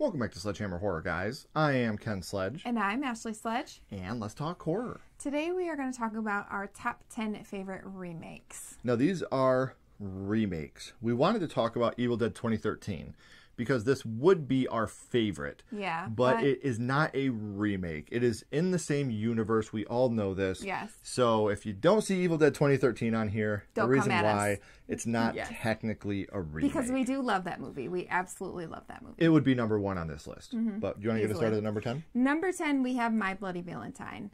Welcome back to Sledgehammer Horror, guys. I am Ken Sledge. And I'm Ashley Sledge. And let's talk horror. Today we are going to talk about our top 10 favorite remakes. Now, these are remakes. We wanted to talk about Evil Dead 2013 because this would be our favorite. Yeah. But it is not a remake. It is in the same universe. We all know this. Yes. So if you don't see Evil Dead 2013 on here, Don't the reason come at why us. it's not technically a remake. Because we do love that movie. We absolutely love that movie. It would be number 1 on this list. But do you want to get us started at number 10? Number 10, we have My Bloody Valentine.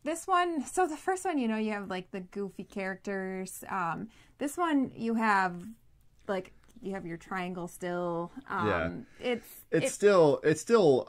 This one, so the first one, you know, you have like the goofy characters. This one, you have like, you have your triangle still. It still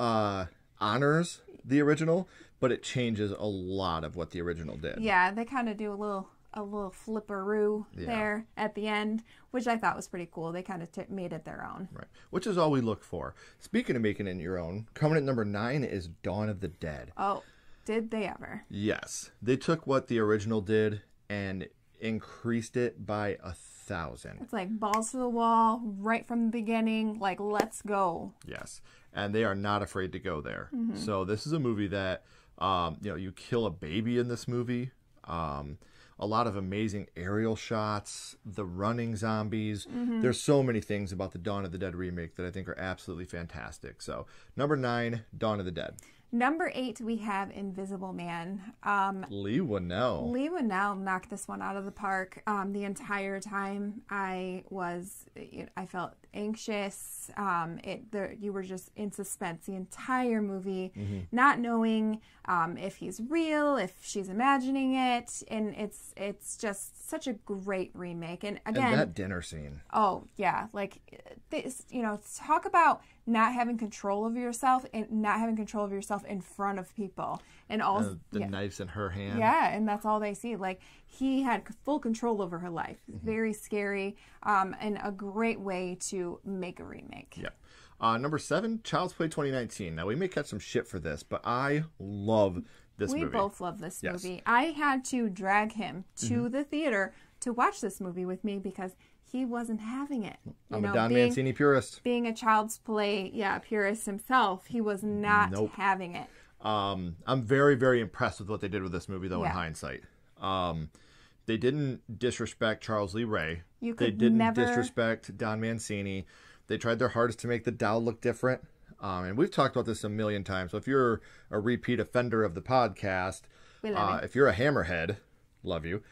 honors the original, but it changes a lot of what the original did. Yeah, they kind of do a little flipperoo there at the end, which I thought was pretty cool. They kind of made it their own. Right, which is all we look for. Speaking of making it your own, coming at number 9 is Dawn of the Dead. Oh, did they ever? Yes, they took what the original did and increased it by 1,000. It's like balls to the wall right from the beginning. Like, let's go. Yes, and they are not afraid to go there. So this is a movie that, you kill a baby in this movie. A lot of amazing aerial shots, the running zombies. There's so many things about the Dawn of the Dead remake that I think are absolutely fantastic. So number 9, Dawn of the Dead. Number 8, we have Invisible Man. Leigh Whannell. Leigh Whannell knocked this one out of the park. The entire time I felt anxious. You were just in suspense the entire movie, not knowing if he's real, if she's imagining it, and it's just such a great remake. And again, and that dinner scene. Oh yeah, like this. Talk about not having control of yourself and not having control of yourself in front of people, and all the knives in her hand. Yeah, and that's all they see. Like, he had full control over her life. Very scary, and a great way to make a remake. Yeah. Number 7, Child's Play 2019. Now, we may catch some shit for this, but I love this movie. We both love this movie. I had to drag him to the theater to watch this movie with me because he wasn't having it. I'm a Don Mancini purist. Being a Child's Play, purist himself, he was not having it. I'm very, very impressed with what they did with this movie, though, in hindsight. They didn't disrespect Charles Lee Ray. They didn't disrespect Don Mancini. They tried their hardest to make the doll look different. And we've talked about this a million times. So if you're a repeat offender of the podcast, if you're a hammerhead, love you.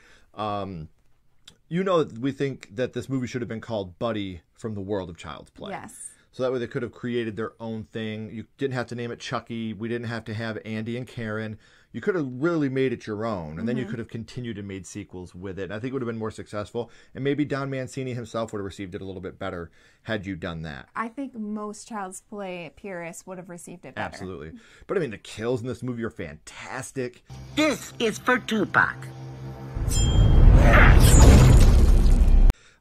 You know that we think that this movie should have been called Buddy from the World of Child's Play. Yes. So that way they could have created their own thing. You didn't have to name it Chucky. We didn't have to have Andy and Karen. You could have really made it your own. And then you could have continued and made sequels with it. And I think it would have been more successful. And maybe Don Mancini himself would have received it a little bit better had you done that. I think most Child's Play purists would have received it better. Absolutely. But I mean, the kills in this movie are fantastic. This is for Tupac.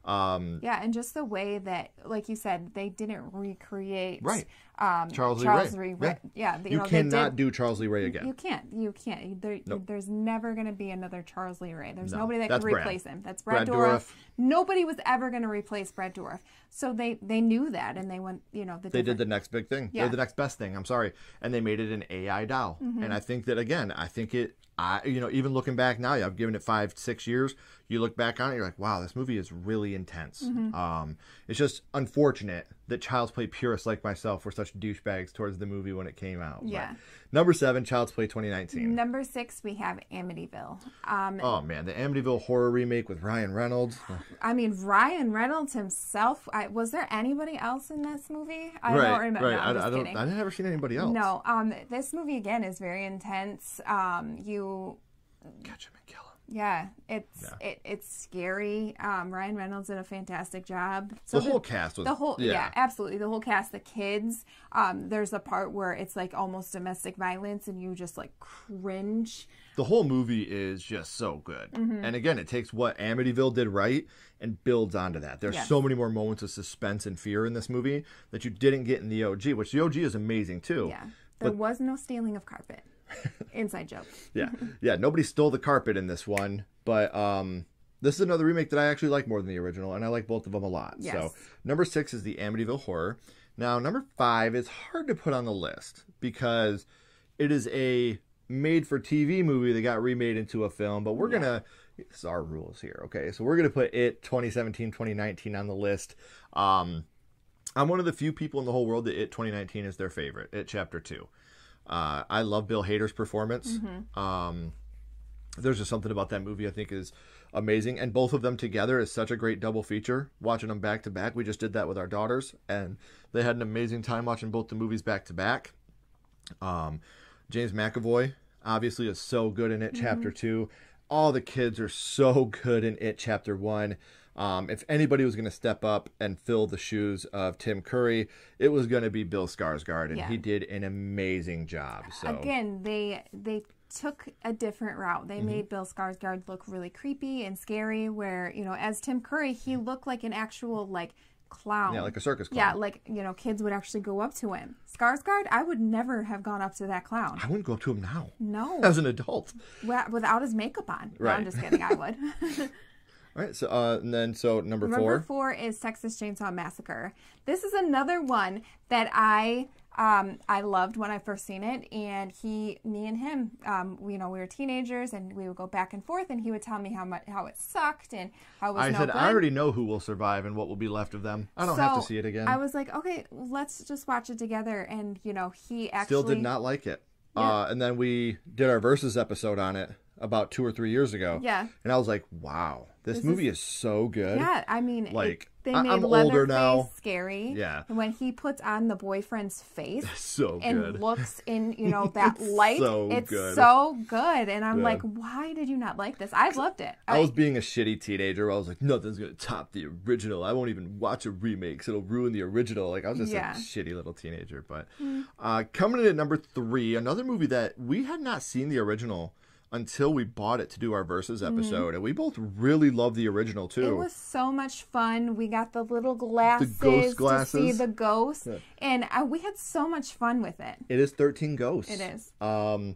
And just the way that, like you said, they didn't recreate Charles Lee Ray. You cannot do Charles Lee Ray again. You can't. There's never going to be another Charles Lee Ray. There's nobody that can replace him. That's Brad Dourif. Nobody was ever going to replace Brad Dourif. So they knew that, and they went, they did the next big thing. Yeah. The next best thing. I'm sorry. And they made it an AI doll. And I think that, again, even looking back now, I've given it 5-6 years. You look back on it, you're like, wow, this movie is really intense. It's just unfortunate that Child's Play purists like myself were such douchebags towards the movie when it came out. Yeah. But number 7, Child's Play 2019. Number 6, we have Amityville. Oh, man, the Amityville Horror remake with Ryan Reynolds. I mean, Ryan Reynolds himself. Was there anybody else in this movie? I don't remember. Right. No, I've never seen anybody else. No. This movie again is very intense. You catch him and kill him. Yeah, it's scary. Ryan Reynolds did a fantastic job. So the whole cast was absolutely, the whole cast. The kids. There's a part where it's like almost domestic violence, and you just like cringe. The whole movie is just so good. And again, it takes what Amityville did right and builds onto that. There's so many more moments of suspense and fear in this movie that you didn't get in the OG, which the OG is amazing too. Yeah, there was no stealing of carpet. Inside joke. Yeah. Nobody stole the carpet in this one, but this is another remake that I actually like more than the original, and I like both of them a lot. Yes. So number 6 is the Amityville Horror. Now, number 5 is hard to put on the list because it is a made-for-TV movie that got remade into a film, but we're going to... This is our rules here, okay? So we're going to put It 2017-2019 on the list. I'm one of the few people in the whole world that It 2019 is their favorite, It Chapter 2. I love Bill Hader's performance. There's just something about that movie I think is amazing. And both of them together is such a great double feature. Watching them back to back. We just did that with our daughters. And they had an amazing time watching both the movies back to back. James McAvoy obviously is so good in It Chapter 2. All the kids are so good in It Chapter 1. If anybody was going to step up and fill the shoes of Tim Curry, it was going to be Bill Skarsgård. And he did an amazing job. So again, they took a different route. They made Bill Skarsgård look really creepy and scary, where, you know, as Tim Curry, he looked like an actual, like, clown. Yeah, like a circus clown. Yeah, like, you know, kids would actually go up to him. Skarsgård, I would never have gone up to that clown. I wouldn't go up to him now. No. As an adult. Without his makeup on. Right. No, I'm just kidding. I would. All right, so number 4. Number 4 is Texas Chainsaw Massacre. This is another one that I loved when I first seen it, and me and him, we were teenagers, and we would go back and forth, and he would tell me how it sucked and how it was no good. I already know who will survive and what will be left of them. I don't have to see it again. I was like, okay, let's just watch it together, and he actually still did not like it. Yeah. And then we did our Versus episode on it about 2 or 3 years ago. Yeah. And I was like, wow, this movie is so good. Yeah, I mean, like, they made I'm older Leatherface now. Scary. Yeah. And when he puts on the boyfriend's face so and good. looks in, that light, it's good. so good. And I'm like, why did you not like this? I loved it. I was being a shitty teenager. I was like, nothing's going to top the original. I won't even watch a remake, 'cause it'll ruin the original. Like, I was just a shitty little teenager. But coming in at number 3, another movie that we had not seen the original until we bought it to do our Versus episode. And we both really loved the original, too. It was so much fun. We got the little glasses, the ghost glasses to see the ghosts. Yeah. And we had so much fun with it. It is 13 Ghosts. It is. I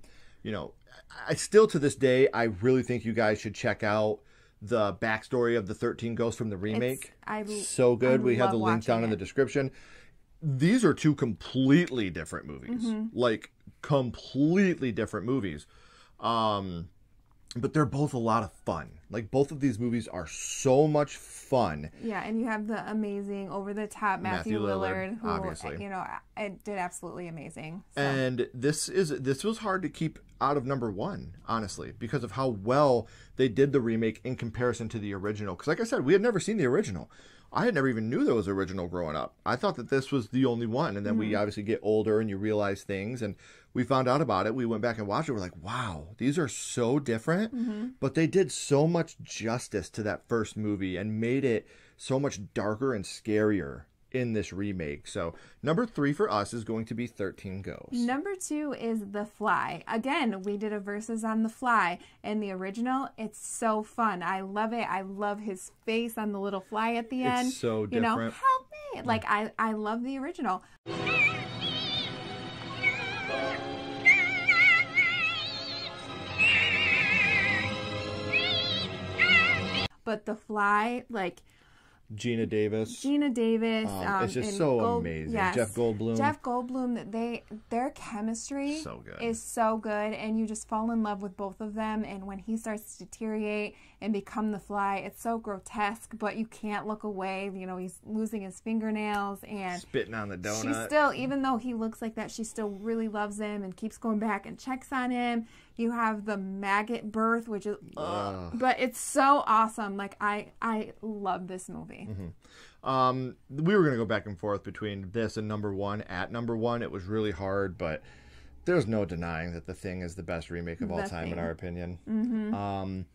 still, to this day, I really think you guys should check out the backstory of the 13 Ghosts from the remake. So good. We have the link down in the description. These are 2 completely different movies. Like, completely different movies. But they're both a lot of fun. Like, both of these movies are so much fun. Yeah, and you have the amazing, over-the-top Matthew Lillard, who, obviously, did absolutely amazing. So. And this was hard to keep out of number 1, honestly, because of how well they did the remake in comparison to the original. Because, like I said, we had never seen the original. I had never even knew there was an original growing up. I thought that this was the only one. And then we obviously get older and you realize things. And we found out about it. We went back and watched it. We're like, wow, these are so different. But they did so much justice to that first movie and made it so much darker and scarier in this remake. So number 3 for us is going to be 13 Ghosts. Number 2 is The Fly. Again, we did a Versus on The Fly. And the original, it's so fun. I love it. I love his face on the little fly at the end. It's so different. Help me. Like, I love the original. But The Fly, like... Gina Davis. It's just so amazing. Yes. Jeff Goldblum, their chemistry is so good, and you just fall in love with both of them. And when he starts to deteriorate and become the Fly, it's so grotesque, but you can't look away. He's losing his fingernails and spitting on the donut. She still, even though he looks like that, she still really loves him and keeps going back and checks on him. You have the maggot birth, which is, but it's so awesome. Like, I love this movie. We were going to go back and forth between this and number 1. At number 1, it was really hard, but there's no denying that The Thing is the best remake of all time, in our opinion.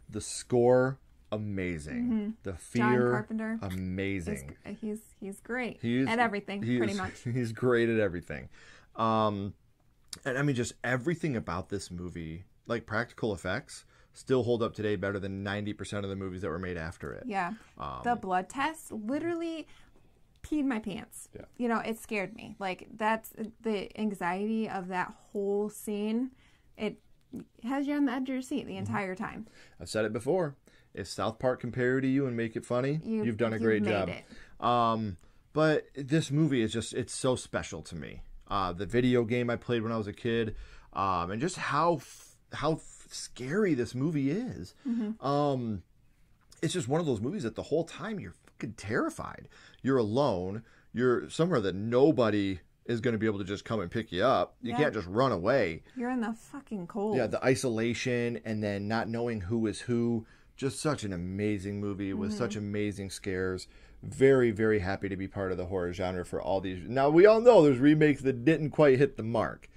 The score, amazing. The fear, John Carpenter, amazing. He's great at everything, pretty much. He's great at everything. And I mean, just everything about this movie, like practical effects, still hold up today better than 90% of the movies that were made after it. Yeah. The blood test literally peed my pants. Yeah. It scared me. Like, that's the anxiety of that whole scene. It has you on the edge of your seat the entire time. I've said it before. If South Park compare to you and make it funny, you've done a great job. But this movie is just, it's so special to me. The video game I played when I was a kid, and just how scary this movie is. It's just one of those movies that the whole time you're fucking terrified. You're alone. You're somewhere that nobody is going to be able to just come and pick you up. You can't just run away. You're in the fucking cold. Yeah, the isolation and then not knowing who is who. Just such an amazing movie with such amazing scares. Very, very happy to be part of the horror genre for all these. Now, we all know there's remakes that didn't quite hit the mark.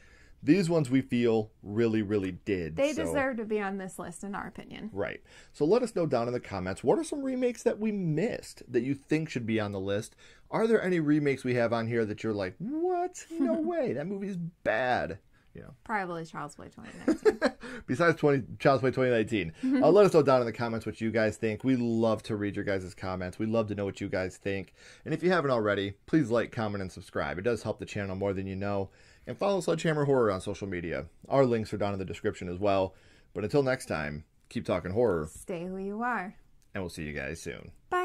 These ones we feel really, really did. They deserve to be on this list, in our opinion. Right. So let us know down in the comments, what are some remakes that we missed that you think should be on the list? Are there any remakes we have on here that you're like, what? No way. That movie's bad. You know. Probably Child's Play 2019. Besides Child's Play 2019. Let us know down in the comments what you guys think. We love to read your guys' comments. We love to know what you guys think. And if you haven't already, please like, comment, and subscribe. It does help the channel more than you know. And follow Sledgehammer Horror on social media. Our links are down in the description as well. But until next time, keep talking horror. Stay who you are. And we'll see you guys soon. Bye.